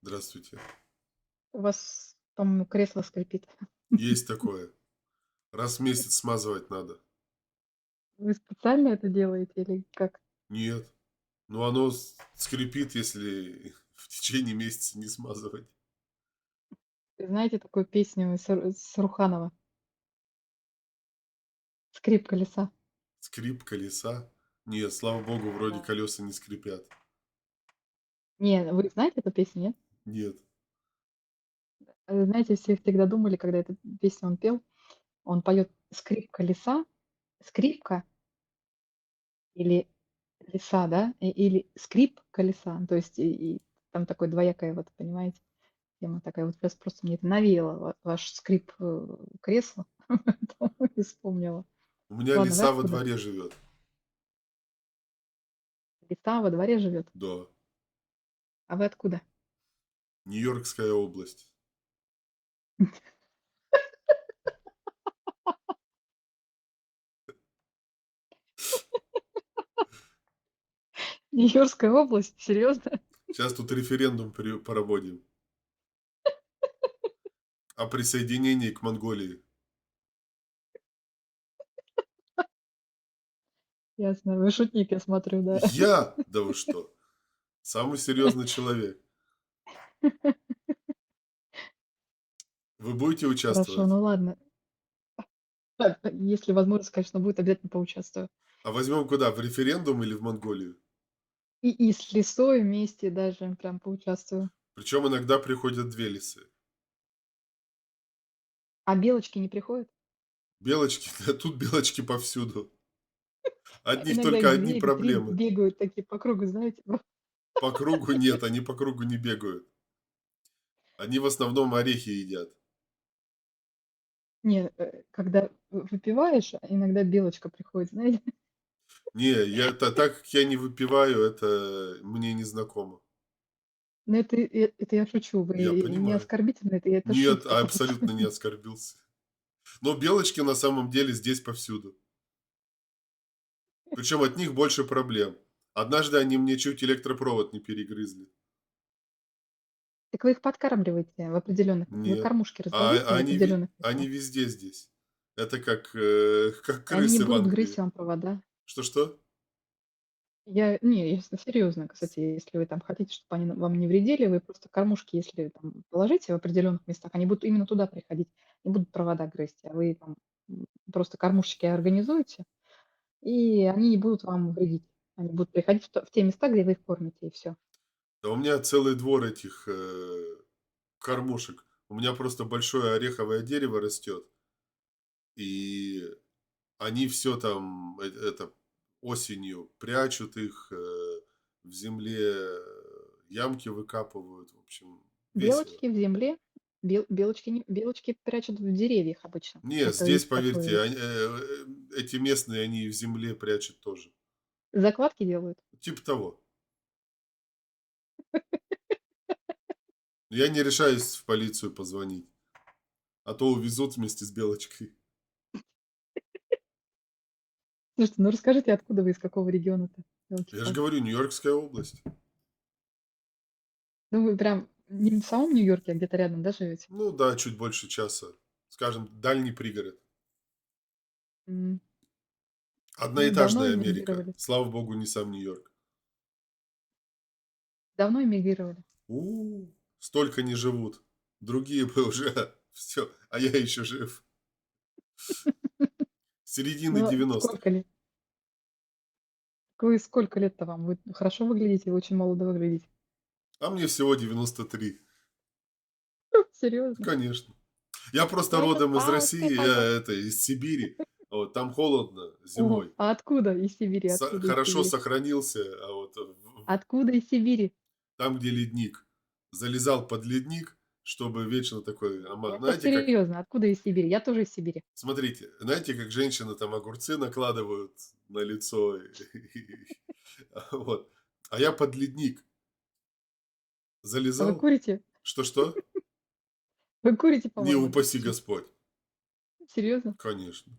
Здравствуйте. У вас, по-моему, кресло скрипит. Есть такое. Раз в месяц смазывать надо. Вы специально это делаете или как? Нет. Ну, оно скрипит, если в течение месяца не смазывать. Вы знаете такую песню с Руханова "Скрип колеса"? Скрип колеса. Нет, слава богу, вроде Да. колеса не скрипят. Не, вы знаете эту песню, нет? Нет. Знаете, все всегда думали, когда эту песню он пел, он поет "скрип колеса", скрипка или колеса, да, или скрип колеса. То есть и там такое двоякое, вот понимаете, тема такая. Вот щас просто мне это навеяло ваш скрип, кресла, поэтому и вспомнила. У меня Ладно, вы лиса во откуда? дворе живет. Лиса во дворе живет. Да. А вы откуда? Нью-Йоркская область. Нью-Йоркская область? Серьезно? Сейчас тут референдум проводим о присоединении к Монголии. Ясно. Вы шутник, я смотрю, да. Я? Да вы что? Самый серьезный человек. Вы будете Хорошо, участвовать? ну ладно. Так, если возможность, конечно, будет, обязательно поучаствую. А возьмем куда? В референдум или в Монголию? И с лисой вместе даже прям поучаствую. Причем иногда приходят 2 лисы. А белочки не приходят? Белочки, да тут белочки повсюду. Одних Иногда только их одни 2 или 3 проблемы. бегают такие по кругу, знаете. По кругу нет, они по кругу не бегают. Они в основном орехи едят. Не, когда выпиваешь, иногда белочка приходит, знаете. Не, так как я не выпиваю, это мне не знакомо. Но это я шучу, Я вы не понимаю. оскорбительно, это Нет, шутка просто. абсолютно не оскорбился. Но белочки на самом деле здесь повсюду. Причем от них больше проблем. Однажды они мне чуть электропровод не перегрызли. Так вы их подкармливаете в определенных, вы Нет. кормушки А разложите в определенных они местах, везде здесь. Это как, как и они не крысы в будут грызть Англии. вам провода. Что-что? Я не, если серьезно, кстати, если вы там хотите, чтобы они вам не вредили, вы просто кормушки, если там положите в определенных местах, они будут именно туда приходить, не будут провода грызть, а вы там, просто кормушки организуете, и они не будут вам вредить. Они будут приходить в те места, где вы их кормите, и все. Да у меня целый двор этих, кормушек. У меня просто большое ореховое дерево растет, и они все там, это, осенью прячут их, в земле, ямки выкапывают. В общем, весело. Белочки в земле, белочки прячут в деревьях обычно. Не, Это здесь, есть поверьте, такое, эти местные, они в земле прячут тоже. закладки делают. Типа того. Я не решаюсь в полицию позвонить, а то увезут вместе с белочкой. Слушайте, ну расскажите, откуда вы, из какого региона-то, Я же ёлки-палки? говорю, Нью-Йоркская область. Ну, вы прям не в самом Нью-Йорке, а где-то рядом, да, живете? Ну да, чуть больше часа. Скажем, дальний пригород. М. Ну, давно Одноэтажная Америка. эмигрировали? Слава богу, не сам Нью-Йорк. Давно эмигрировали? Столько не живут. Другие бы уже все, а я еще жив. Середины Ну, 90-х. сколько лет? Вы сколько лет-то вам? Вы хорошо выглядите, вы очень молодо выглядите. А мне всего 93. Серьезно? Конечно. Я просто родом из Ёлки-палки, России, палки. я это, из Сибири. Вот, там холодно О, зимой. а откуда из Сибири? Откуда из Хорошо Сибири? сохранился, а вот Откуда из Сибири? там, где ледник. Залезал под ледник, чтобы вечно такой, Это знаете, как, серьезно, откуда из Сибири? Я тоже из Сибири. смотрите, знаете, как женщины там огурцы накладывают на лицо, вот. А я под ледник А вы залезал. курите? Что-что? Вы курите, Не по-моему, да, упаси сейчас? Господь. Серьезно? Конечно.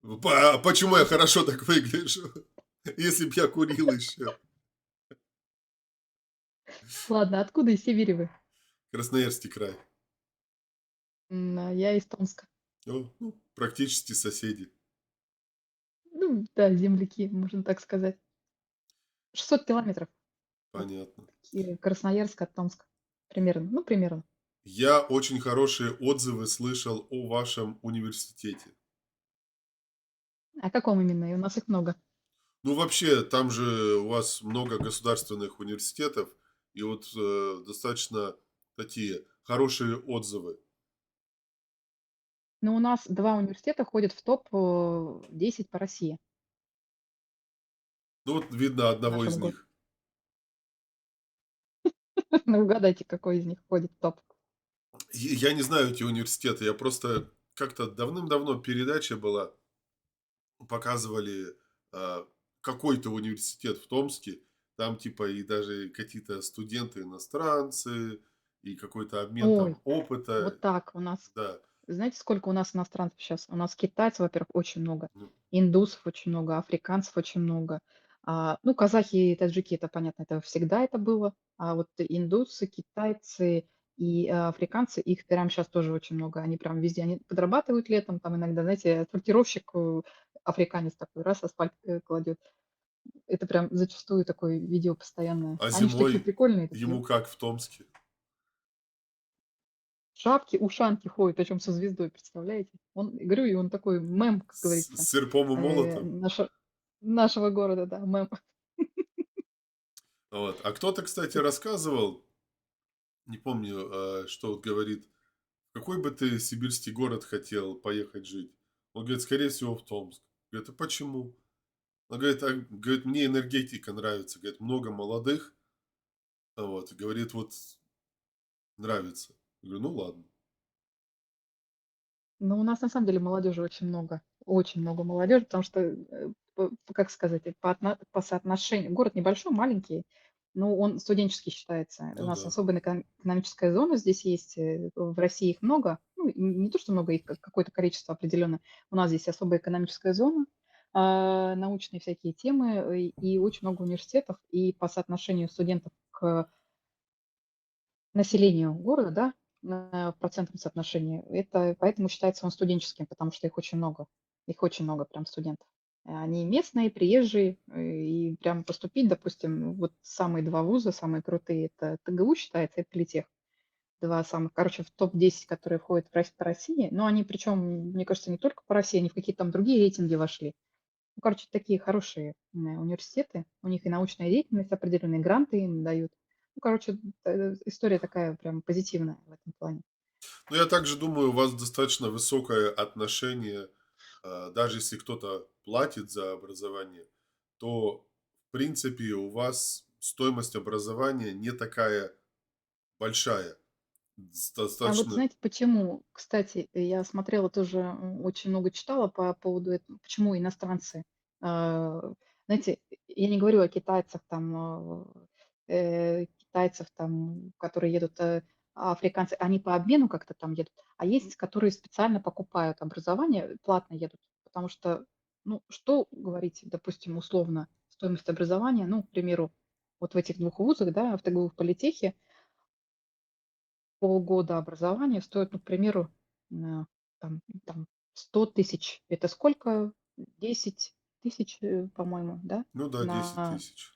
Почему я Слушайте, хорошо так выгляжу? Если б я курил еще. ладно, откуда из Сибири вы? Красноярский край. Я из Томска. О, ну, практически соседи. Ну да, земляки, можно так сказать. 600 километров от Понятно. Красноярска от Томска. Примерно, ну, примерно. Я очень хорошие отзывы слышал о вашем университете. А каком именно? И у нас их много. Ну, вообще, там же у вас много государственных университетов, и вот достаточно такие хорошие отзывы. Но у нас 2 университета ходят в топ, 10 по России Ну, вот видно в одного из нашем городе. них. Ну, угадайте, какой из них входит в топ. Я не знаю эти университеты, я просто как-то давным-давно передача была, показывали а, какой-то университет в Томске, там типа и даже какие-то студенты иностранцы, и какой-то обмен Ой, там опыта, вот так у нас. да. Знаете, сколько у нас иностранцев сейчас? У нас китайцев, во-первых, очень много, Ну, индусов очень много, африканцев очень много. Ну, казахи и таджики, это понятно, это всегда это было. А вот индусы, китайцы и африканцы, их прямо сейчас тоже очень много. Они прям везде, они подрабатывают летом, там иногда, знаете, сортировщик африканец такой, раз асфальт кладет. Это прям зачастую такое видео постоянное. а Они же такие зимой прикольные, такие ему как в Томске? шапки, ушанки ходят, причем со звездой, представляете? Он, говорю, и он такой мем, как говорится, С серпом и молотом? наша нашего города, да, мем. Вот. А кто-то, кстати, рассказывал, не помню, что вот говорит, в какой бы ты сибирский город хотел поехать жить? Он говорит, скорее всего, в Томск. Говорит, а почему? Он говорит, говорит, мне энергетика нравится. Говорит, много молодых. Вот. И говорит, вот нравится. Я говорю, ну ладно. Но у нас на самом деле молодежи очень много молодежи, потому что, как сказать, по соотношению город небольшой, маленький, но он студенческий считается. У Ну нас да. особая экономическая зона здесь есть, в России их много. Ну, не то, что много, их какое-то количество определенное. У нас здесь особая экономическая зона, научные всякие темы, и очень много университетов. И по соотношению студентов к населению города, да, в процентном соотношении. Это поэтому считается он студенческим, потому что их очень много. Их очень много прям студентов. Они местные, приезжие, и прям поступить, допустим, вот самые 2 вуза, самые крутые — это ТГУ считается и Политех. 2 самых, короче, в топ-10, которые входят по России. Но они причем, мне кажется, не только по России, они в какие-то там другие рейтинги вошли. Ну, короче, такие хорошие, университеты. У них и научная деятельность определенные, гранты им дают. Ну, короче, история такая прям позитивная в этом плане. Но я также думаю, у вас достаточно высокое отношение, даже если кто-то платит за образование, то, в принципе, у вас стоимость образования не такая большая. А вот Достаточно, знаете почему? Кстати, я смотрела тоже, очень много читала по поводу этого, почему иностранцы, а, знаете, я не говорю о китайцах там, китайцев там, которые едут, а африканцы, они по обмену как-то там едут, а есть, которые специально покупают образование, платно едут, потому что, ну, что говорить, допустим, условно, стоимость образования, ну, к примеру, вот в этих 2 вузах, да, в ТГУ, в Политехе, полгода образования стоит, ну, к примеру, на там 100 тысяч. Это сколько? 10 тысяч, по-моему, да, ну да, 10 на тысяч.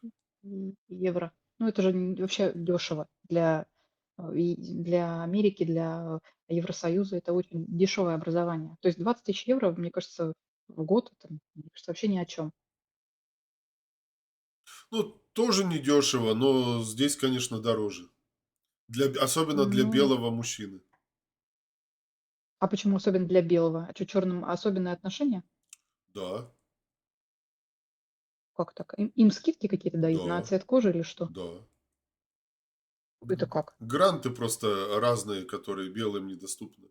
евро. Ну, это же вообще дешево и для Америки, для Евросоюза. Это очень дешевое образование. То есть 20 тысяч евро, мне кажется, в год, это, мне кажется, вообще ни о чем. Ну, тоже недешево, но здесь, конечно, дороже. Особенно для Ну, белого мужчины. а почему особенно для белого? А что, черным особенное отношение? Да, Как так? Им скидки какие-то дают на да, цвет кожи или что? да. Это как? Гранты просто разные, которые белым недоступны.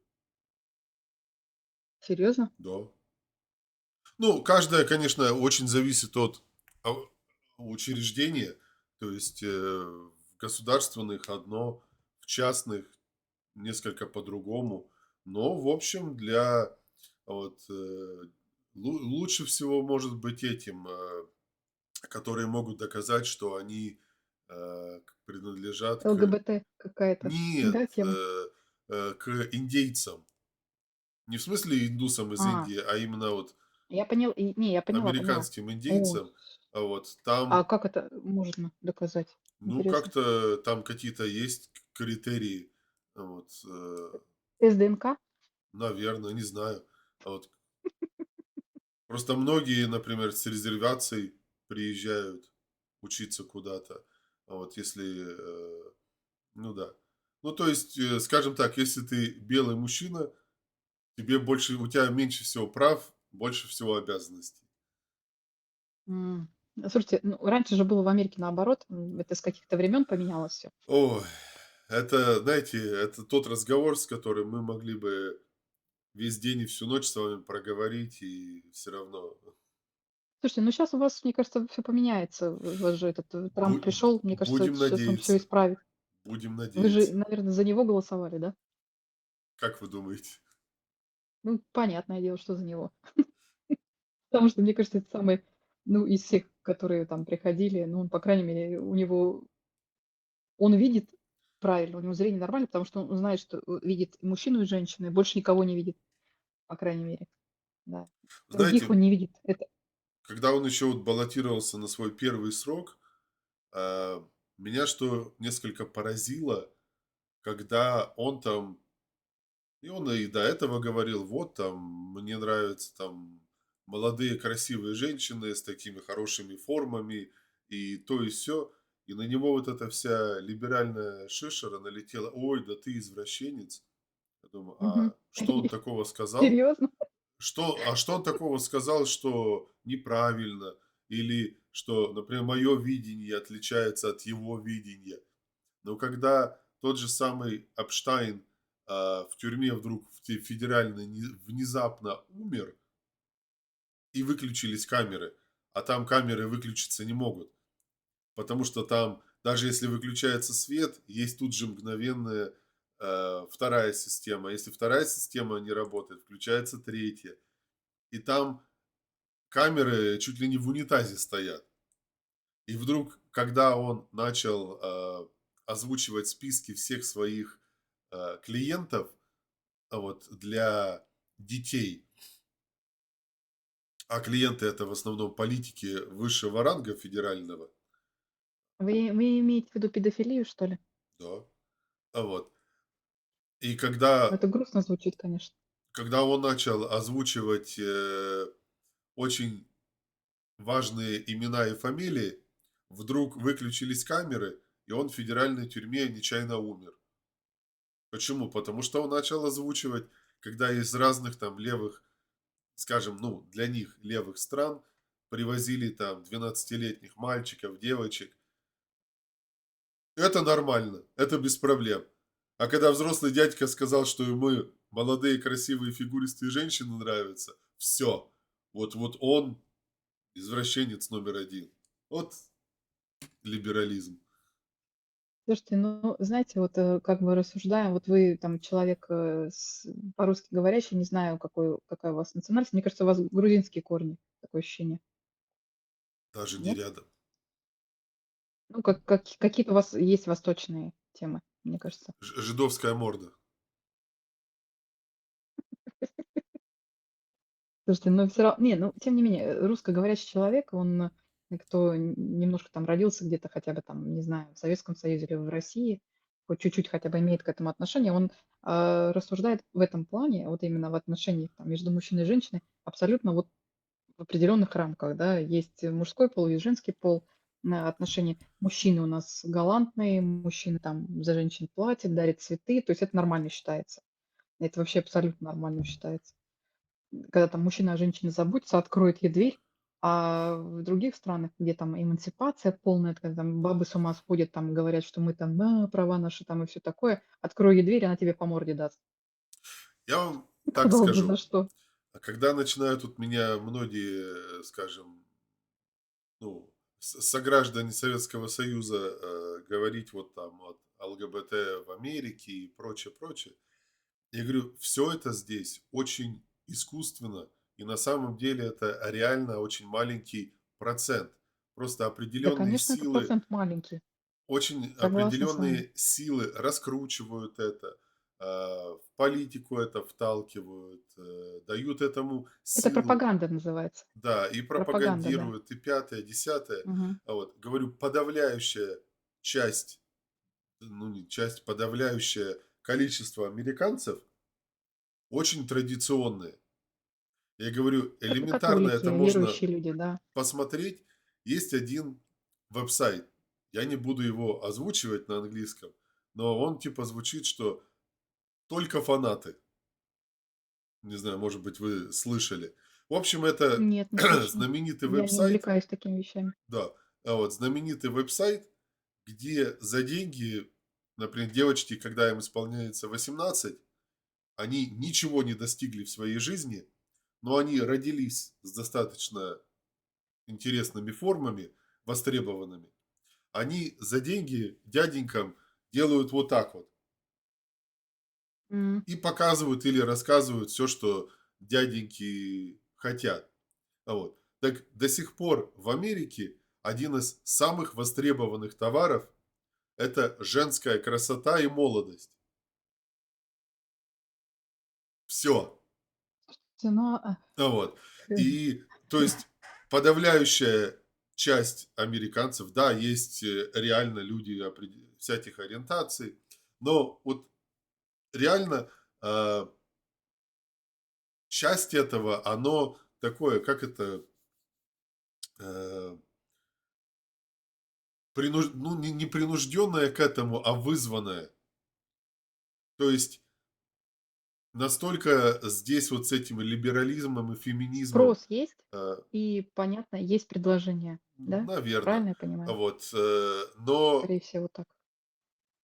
Серьезно? Да. Ну, каждая, конечно, очень зависит от а, учреждения. То есть в государственных одно, в частных несколько по-другому. Но, в общем, для вот, лучше всего может быть этим, которые могут доказать, что они принадлежат к... ЛГБТ какая-то, Нет, да, тема? к индейцам. Не в смысле индусам из А, Индии, а именно вот я поняла, поняла. американским О, индейцам. А вот а там, как это можно доказать? ну, Интересно. как-то там какие-то есть критерии. Вот, Тест ДНК? наверное, не знаю. А вот просто многие, например, с резервацией приезжают учиться куда-то. А вот если, ну да. Ну, то есть, скажем так, если ты белый мужчина, тебе больше, у тебя меньше всего прав, больше всего обязанностей. М. Слушайте, ну, раньше же было в Америке наоборот. Это с каких-то времен поменялось все. Ой, это, знаете, это тот разговор, с которым мы могли бы весь день и всю ночь с вами проговорить, и все равно Слушайте, ну сейчас у вас, мне кажется, все поменяется. У вас же этот, Трамп пришел, мне кажется, будем сейчас он все надеяться. исправит. Будем Вы же, надеяться. наверное, за него голосовали, да? Как вы думаете? Ну, понятное дело, что за него. Потому что, мне кажется, это самый, ну, из всех, которые там приходили, ну, он, по крайней мере, у него он видит правильно, у него зрение нормально, потому что он знает, что, видит и мужчину, и женщину, и больше никого не видит, по крайней мере. Да. Других Знаете, он не видит. Это когда он еще вот баллотировался на свой первый срок, меня что несколько поразило, когда он там, и он и до этого говорил, вот там, мне нравятся там молодые красивые женщины с такими хорошими формами, и то, и все. И на него вот эта вся либеральная шишера налетела, ой, да ты извращенец. Я думаю, мгм. а что он такого сказал? Серьезно? Что он такого сказал, что неправильно, или что, например, мое видение отличается от его видения. Но когда тот же самый Эпштайн в тюрьме вдруг федеральной внезапно умер, и выключились камеры, а там камеры выключиться не могут, потому что там, даже если выключается свет, есть тут же мгновенная вторая система. Если вторая система не работает, включается третья. И там камеры чуть ли не в унитазе стоят. И вдруг, когда он начал озвучивать списки всех своих клиентов вот, для детей, а клиенты это в основном политики высшего ранга федерального, Вы имеете в виду педофилию, что ли? да, вот. И Ну, это грустно звучит, конечно. когда он начал озвучивать очень важные имена и фамилии, вдруг выключились камеры, и он в федеральной тюрьме нечаянно умер. Почему? Потому что он начал озвучивать, когда из разных там левых, скажем, ну, для них левых стран привозили там 12-летних мальчиков, девочек. Это нормально, это без проблем. А когда взрослый дядька сказал, что ему молодые красивые фигуристые женщины нравятся, все. Вот он извращенец номер один. Вот либерализм. Слушайте, ну, знаете, вот, как бы рассуждаем, вот вы там человек, по-русски говорящий, не знаю, какая у вас национальность. Мне кажется, у вас грузинские корни, такое ощущение. Даже не Нет? рядом. Ну, какие-то у вас есть восточные темы, мне кажется. Жидовская морда. Слушайте, но все равно, не, ну, тем не менее, русскоговорящий человек, он, кто немножко там родился где-то хотя бы там, не знаю, в Советском Союзе или в России, хоть чуть-чуть хотя бы имеет к этому отношение, он, рассуждает в этом плане, вот именно в отношениях там между мужчиной и женщиной, абсолютно вот в определенных рамках, да. Есть мужской пол, есть женский пол, отношения. Мужчины у нас галантные, мужчины там за женщин платят, дарят цветы, то есть это нормально считается. Это вообще абсолютно нормально считается. Когда там мужчина о женщине заботится, откроет ей дверь, а в других странах, где там эмансипация полная, когда там бабы с ума сходят, там говорят, что мы там, права наши там и все такое, открой ей дверь, она тебе по морде даст. Я вам так Казалось бы, за скажу. что? А когда начинают тут меня многие, скажем, ну, сограждане Советского Союза говорить вот там вот ЛГБТ в Америке и прочее, прочее, я говорю, все это здесь очень искусственно, и на самом деле это реально очень маленький процент. Просто Да, определенные конечно, это силы, процент маленький. очень Согласна с вами. определенные силы раскручивают это, в политику это вталкивают, дают этому Это силу, пропаганда называется. да, и Пропаганда, да. пропагандируют, и пятое, десятое. Мгм. Вот, говорю, подавляющая часть, ну не часть, подавляющее количество американцев очень традиционные. Я говорю, элементарно Католики, это можно верующие люди, да. посмотреть. Есть один веб-сайт, я не буду его озвучивать на английском, но он типа звучит, что только фанаты. Не знаю, может быть, вы слышали. В общем, это Нет, не слышала. знаменитый Я не веб-сайт, увлекаюсь такими вещами. да, вот знаменитый веб-сайт, где за деньги, например, девочки, когда им исполняется 18, они ничего не достигли в своей жизни, но они родились с достаточно интересными формами, востребованными. Они за деньги дяденькам делают вот так вот. М. И показывают или рассказывают все, что дяденьки хотят. Вот. Так до сих пор в Америке один из самых востребованных товаров – это женская красота и молодость. Все. Но, Вот. э, И, то есть, подавляющая часть американцев, да, есть реально люди всяких ориентаций, но вот реально часть этого, оно такое, как это, э, ну, не принужденное к этому, а вызванное. То есть, настолько здесь вот с этим либерализмом и феминизмом, спрос есть, э, и, понятно, есть предложение, да? наверно, Правильно я понимаю? вот, но Скорее всего, так.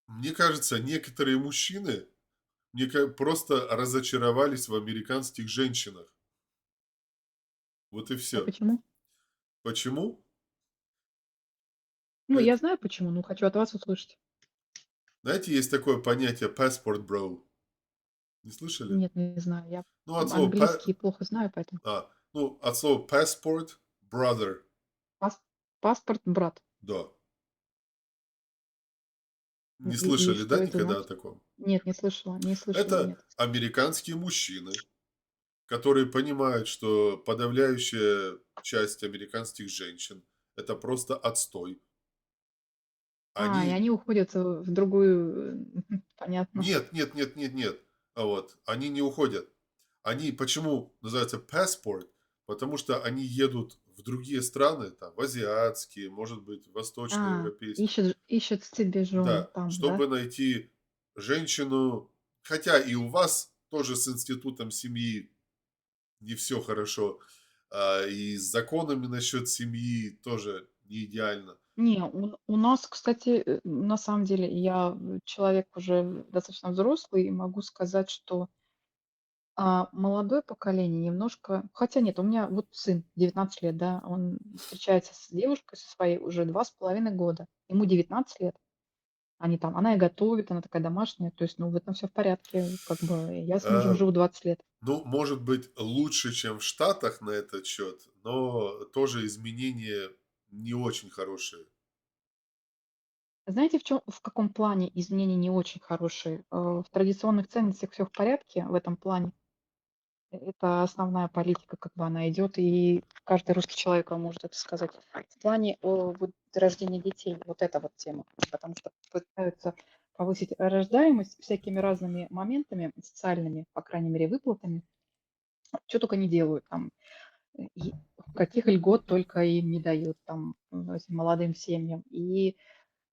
мне кажется, некоторые мужчины просто разочаровались в американских женщинах. Вот и А все. почему? Почему? Ну, я Это, знаю почему, но хочу от вас услышать. знаете, есть такое понятие passport bro. Не слышали? Нет, не знаю. Я Ну, от слова английский плохо знаю, поэтому. от слова passport brother. Пас паспорт брат. Да. Не И слышали, что да, это никогда о значит? таком? Нет, не слышала, Это нет. американские мужчины, которые понимают, что подавляющая часть американских женщин – это просто отстой. И Они они уходят в другую, понятно. нет, нет, нет, нет, нет. Вот. Они не уходят. Они почему называются passport? Потому что они едут в другие страны, там, в азиатские, может быть, восточноевропейские. Ищут себе жен Да, там, да? чтобы найти женщину, хотя и у вас тоже с институтом семьи не все хорошо, и с законами насчет семьи тоже не идеально. Не, у нас, кстати, на самом деле, я, человек уже достаточно взрослый и могу сказать, что, молодое поколение немножко хотя нет, у меня вот сын 19 лет, да, он встречается с девушкой со своей уже 2,5 года. Ему 19 лет. Они там она и готовит, она такая домашняя. То есть, ну, в этом все в порядке. Как бы я с мужем Э, живу 20 лет. ну, может быть, лучше, чем в Штатах на этот счет, но тоже изменения не очень хорошие. Знаете, в каком плане изменения не очень хорошие? В традиционных ценностях все в порядке в этом плане. Это основная политика, как бы она идет, и каждый русский человек вам может это сказать. В плане, вот рождения детей, вот эта вот тема, потому что пытаются повысить рождаемость всякими разными моментами социальными, по крайней мере, выплатами. Чё только не делают там, и каких льгот только им не дают там, этим молодым семьям. И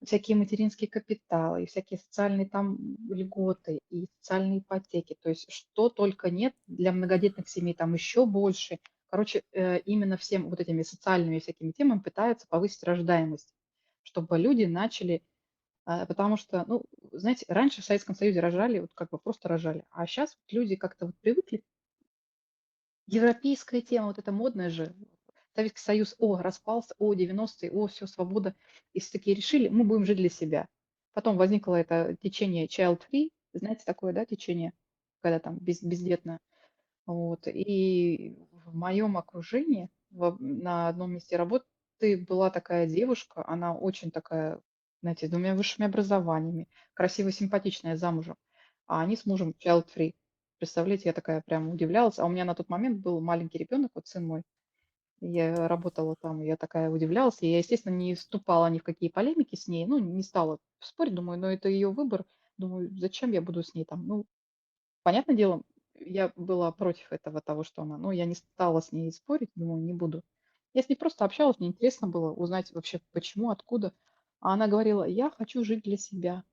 всякие материнские капиталы, и всякие социальные там льготы, и социальные ипотеки. То есть что только нет для многодетных семей, там еще больше. Короче, именно всем вот этими социальными всякими темами пытаются повысить рождаемость, чтобы люди начали, потому что, ну, знаете, раньше в Советском Союзе рожали, вот как бы просто рожали, а сейчас вот люди как-то вот привыкли. Европейская тема, вот эта модная же. Советский Союз, распался, 90-е, все свобода. И все таки решили: мы будем жить для себя. Потом возникло это течение child free, знаете такое, да, течение, когда там бездетно. Вот. И в моем окружении, на одном месте работы была такая девушка, она очень такая знаете, с двумя высшими образованиями, красивая, симпатичная, замужем, а они с мужем child free. Представляете, я такая прям удивлялась, а у меня на тот момент был маленький ребенок, вот сын мой, я работала там, я такая удивлялась. И я, естественно, не вступала ни в какие полемики с ней, ну, не стала спорить, думаю, ну, это ее выбор. Думаю, зачем я буду с ней там, ну, понятное дело, я была против этого, того, что она, ну, я не стала с ней спорить, думаю, не буду. Я с ней просто общалась, мне интересно было узнать вообще, почему, откуда. А она говорила, я хочу жить для себя.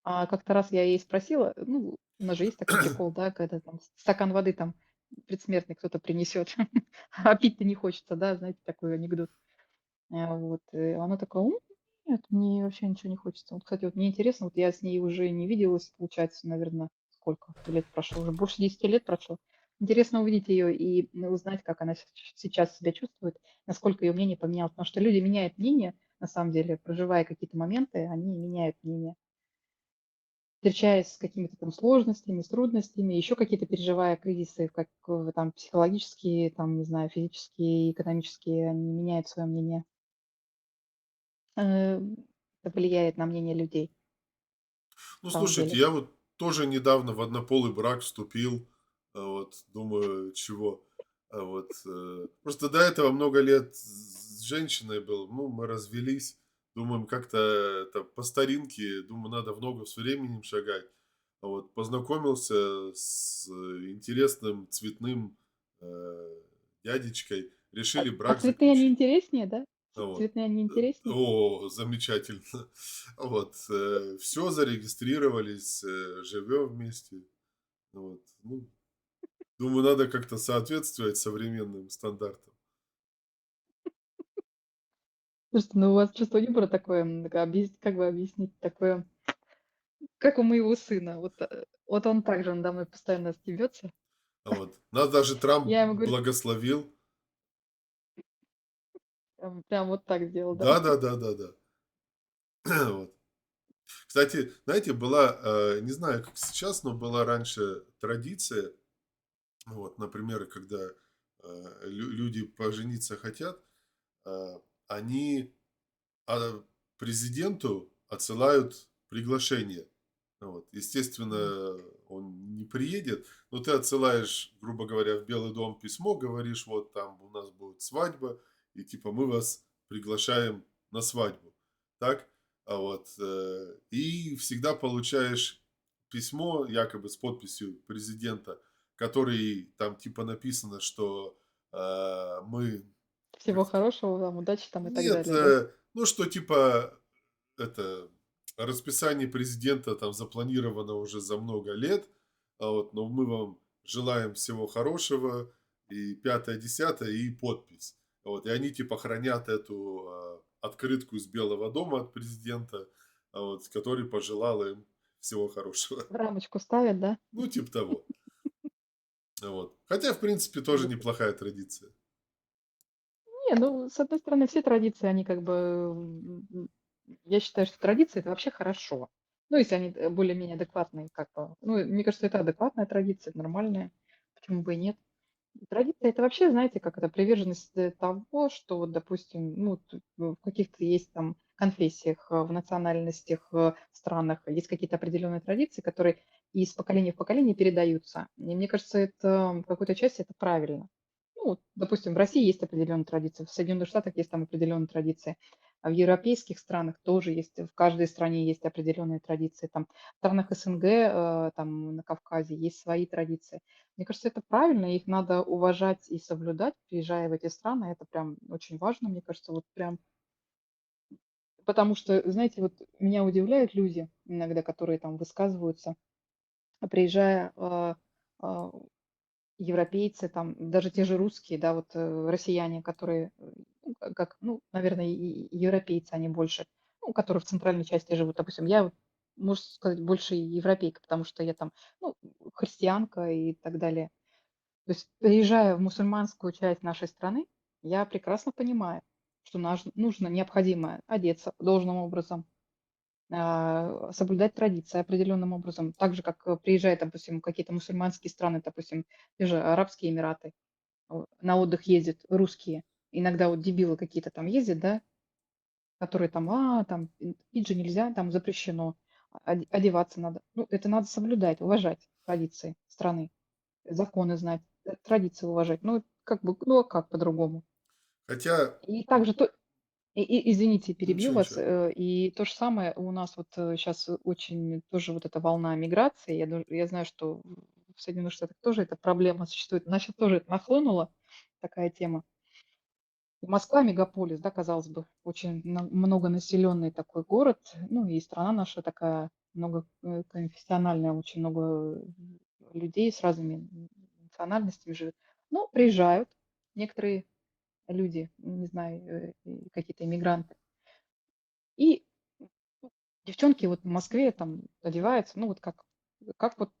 А как-то раз я ей спросила, ну, у нас же есть такой прикол, да, когда там стакан воды там предсмертный кто-то принесет, а пить-то не хочется, да, знаете, такой анекдот. Вот, она такая: Нет, мне вообще ничего не хочется". Вот, кстати, вот мне интересно, вот я с ней уже не виделась, получается, наверное, сколько лет прошло, уже больше 10 лет прошло. Интересно увидеть ее и, узнать, как она сейчас себя чувствует, насколько ее мнение поменялось. Потому что люди меняют мнение, на самом деле, проживая какие-то моменты, они меняют мнение. Встречаясь с какими-то там сложностями, с трудностями, еще какие-то переживая кризисы, как, там психологические, там, не знаю, физические, экономические, они меняют свое мнение. Э, это влияет на мнение людей, Ну, на самом слушайте, деле. я вот тоже недавно в однополый брак вступил. Вот, думаю, чего. Просто до этого много лет с женщиной был. Ну, мы развелись. Думаем, как-то это по старинке. Думаю, надо в ногу с временем шагать. Познакомился с интересным цветным дядечкой. А Решили а брак цветные они заключить. интереснее, да? Вот. Цветные они интереснее? О, замечательно. Все зарегистрировались, живем вместе. Ну, думаю, надо как-то соответствовать современным стандартам. Слушайте, ну у вас чувство юмора такое, как бы объяснить, такое, как у моего сына. Вот он так же надо мной постоянно стебется. Нас даже Трамп Я ему говорю, благословил. прям вот так сделал, да? Да-да-да-да-да. Вот. Кстати, знаете, была, не знаю, как сейчас, но была раньше традиция, например, когда люди пожениться хотят, они президенту отсылают приглашение. Естественно, он не приедет, но ты отсылаешь, грубо говоря, в Белый дом письмо, говоришь, вот там у нас будет свадьба, и типа мы вас приглашаем на свадьбу. Так? И всегда получаешь письмо, якобы с подписью президента, который там типа написано, что мы Всего хорошего вам, удачи там и так нет, далее, да? ну что типа это расписание президента там запланировано уже за много лет, но мы вам желаем всего хорошего и пятое, десятое и подпись. И они типа хранят эту открытку из Белого дома от президента, который пожелал им всего хорошего. В рамочку ставят, да? Ну, типа того. Хотя, в принципе, тоже Вот. неплохая традиция. Не, ну, с одной стороны, все традиции, они как бы, я считаю, что традиции — это вообще хорошо. Ну, если они, более-менее адекватные, как бы. Ну, мне кажется, это адекватная традиция, нормальная. Почему бы и нет? Традиция — это вообще, знаете, как это, приверженность, того, что вот, допустим, ну, в каких-то есть там конфессиях, в национальностях, странах есть какие-то определенные традиции, которые из поколения в поколение передаются. И мне кажется, это в какой-то части это правильно. Ну, вот, допустим, в России есть определенные традиции, в Соединенных Штатах есть там определенные традиции, а в европейских странах тоже есть, в каждой стране есть определенные традиции. Там в странах СНГ, там на Кавказе есть свои традиции. Мне кажется, это правильно, их надо уважать и соблюдать, приезжая в эти страны. Это прям очень важно, мне кажется, вот прям. Потому что, знаете, вот меня удивляют люди иногда, которые там высказываются, приезжая, а, европейцы, там, даже те же русские, да, вот, россияне, которые, ну, как, ну, наверное, и европейцы, они больше, ну, которые в центральной части живут. Допустим, я, вот, можно сказать, больше европейка, потому что я там, ну, христианка и так далее. То есть, приезжая в мусульманскую часть нашей страны, я прекрасно понимаю, что нужно, необходимо одеться должным образом, соблюдать традиции определенным образом. Так же, как, приезжая, допустим, в какие-то мусульманские страны, допустим, те же Арабские Эмираты, на отдых ездят русские. Иногда вот дебилы какие-то там ездят, да, которые там, там пить же нельзя, там запрещено, одеваться надо. Ну, это надо соблюдать, уважать традиции страны, законы знать, традиции уважать. Ну, как бы, ну, а как по-другому? Хотя, И также то извините, перебью ничего, вас. ничего. И то же самое у нас вот, щас очень тоже вот эта волна миграции. Я знаю, что в Соединенных Штатах тоже эта проблема существует. У нас щас тоже это нахлынула, такая тема. И Москва- мегаполис, да, казалось бы, очень многонаселенный такой город. Ну, и страна наша такая многоконфессиональная, очень много людей с разными национальностями живет. Но приезжают некоторые люди, не знаю, и какие-то иммигранты. И, ну, девчонки вот в Москве там одеваются, ну, вот как вот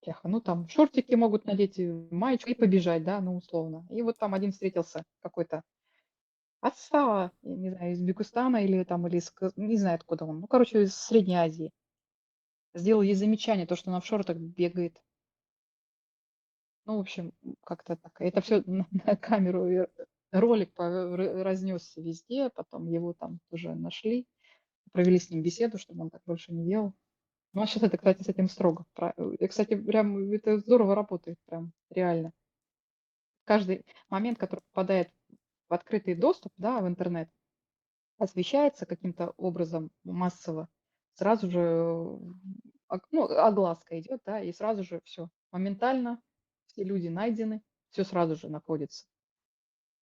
кеха, ну, там шортики могут надеть, маечку и побежать, да, ну, условно. И вот там один встретился какой-то отстала, я не знаю, из Бекустана или там, или не знаю, откуда он. Ну, короче, из Средней Азии. Сделал ей замечание, то, что она в шортах бегает. Ну, в общем, как-то так. Это все на камеру, ролик разнесся везде, потом его там уже нашли, провели с ним беседу, чтобы он так больше не делал. Ну, а сейчас это, кстати, с этим строго. И, кстати, прям это здорово работает, прям реально. Каждый момент, который попадает в открытый доступ, да, в интернет, освещается каким-то образом массово, сразу же, ну, огласка идет, да, и сразу же все моментально все люди найдены, все сразу же находится.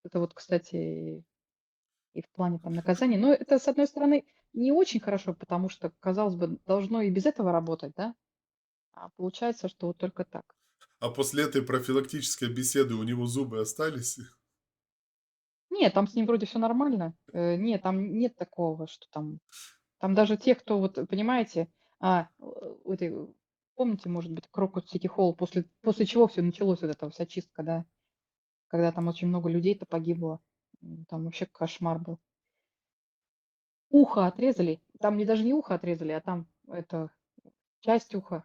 Это вот, кстати, и в плане там наказаний. Но это, с одной стороны, не очень хорошо, потому что, казалось бы, должно и без этого работать, да, а получается, что вот только так. А после этой профилактической беседы у него зубы остались? Нет, там с ним вроде все нормально. Нет, там нет такого, что там даже те, кто вот, понимаете, вот помните, может быть, Крокус Сити Холл, после чего все началось, вот эта вся чистка, да, когда там очень много людей-то погибло. Там вообще кошмар был. Ухо отрезали, там не даже не ухо отрезали, а там это часть уха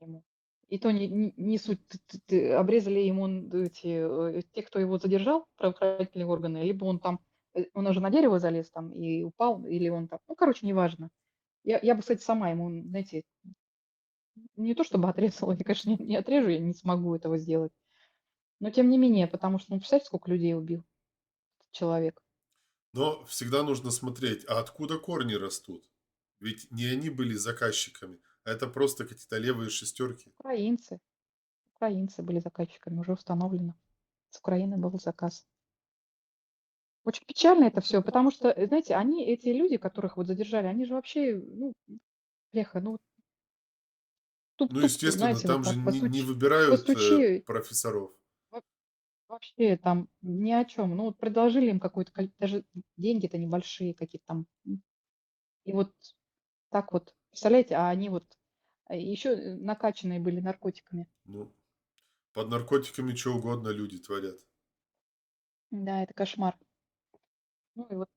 ему. И то не суть. Обрезали ему эти, те, кто его задержал, правоохранительные органы, либо он там, он уже на дерево залез там и упал, или он там, ну, короче, неважно. Я бы, кстати, сама ему, знаете, не то чтобы отрезала, я, конечно, не отрежу, я не смогу этого сделать. Но тем не менее, потому что, ну, представьте, сколько людей убил этот человек. Но всегда нужно смотреть, а откуда корни растут? Ведь не они были заказчиками, а это просто какие-то левые шестерки. Украинцы, украинцы были заказчиками, уже установлено. С Украины был заказ. Очень печально это все, потому что, знаете, они, эти люди, которых вот задержали, они же вообще, ну, бляха, ну, Ну, туп-туп, естественно, знаете, вот там же так не выбирают постучи, профессоров. во вообще там ни о чем. Ну, вот предложили им какое-то даже деньги-то небольшие какие-то там, и вот так вот, представляете, а они вот, еще, накачанные были наркотиками. Ну, под наркотиками что угодно люди творят. Да, это кошмар. Ну и вот,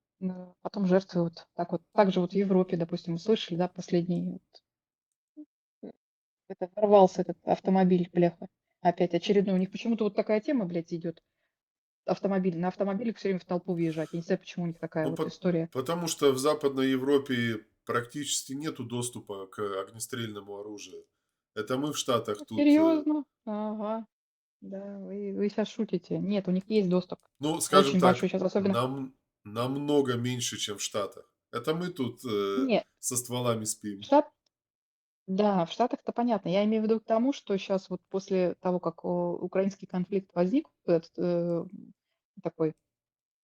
потом жертвы вот так вот. Так же вот в Европе, допустим, вы слышали, да, последний вот, это ворвался этот автомобиль, бляха. Опять очередной. У них почему-то вот такая тема, блядь, идет. Автомобиль. На автомобилях все время в толпу въезжать. Я не знаю, почему у них такая Ну, вот история. потому что в Западной Европе практически нету доступа к огнестрельному оружию. Это мы в Штатах тут, Серьезно? Ага. Да, вы сейчас шутите. Нет, у них есть доступ. ну, скажем Очень большой так, сейчас, особенно. намного меньше, чем в Штатах. Это мы тут Нет, со стволами в спим. Штат да, в Штатах-то понятно. Я имею в виду к тому, что сейчас вот после того, как украинский конфликт возник, этот, такой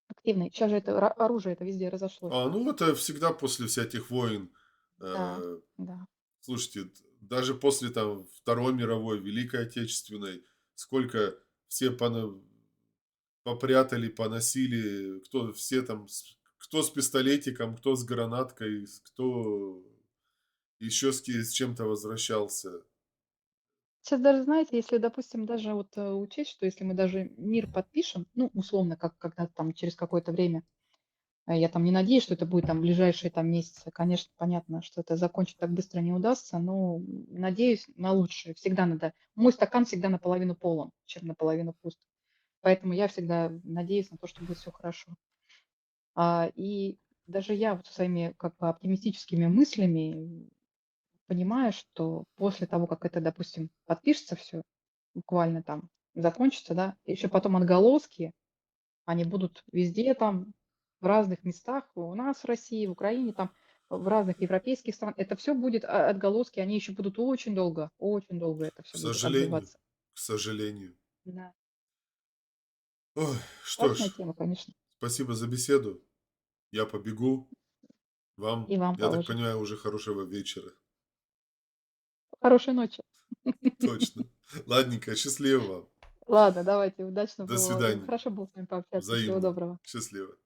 активный, сейчас же это оружие это везде разошлось. Ну это всегда после всяких войн. Да, Э, да. Слушайте, даже после там Второй мировой, Великой Отечественной, сколько все попрятали, поносили, кто все там, кто с пистолетиком, кто с гранаткой, кто еще с чем-то возвращался. Сейчас даже, знаете, если, допустим, даже вот, учесть, что если мы даже мир подпишем, ну, условно, как когда там через какое-то время, я там не надеюсь, что это будет там в ближайшие там месяцы. Конечно, понятно, что это закончить так быстро не удастся, но надеюсь на лучшее. Всегда надо. Мой стакан всегда наполовину полон, чем наполовину пуст. Поэтому я всегда надеюсь на то, что будет все хорошо. И даже я вот своими как бы оптимистическими мыслями понимаю, что после того, как это, допустим, подпишется все, буквально там закончится, да, еще потом отголоски, они будут везде там, в разных местах, у нас в России, в Украине, там, в разных европейских стран. Это все будет отголоски, они еще будут очень долго это К все будет сожалению, отзываться. к сожалению. Да, Ой, что страшная ж, тема, конечно. спасибо за беседу. Я побегу. Вам, И вам я так тоже. понимаю, уже хорошего вечера. Хорошей ночи. Точно. Ладненько, счастливо вам. Ладно, давайте, удачно До было. свидания. Хорошо было с вами пообщаться. Всего Взаимно. доброго. Счастливо.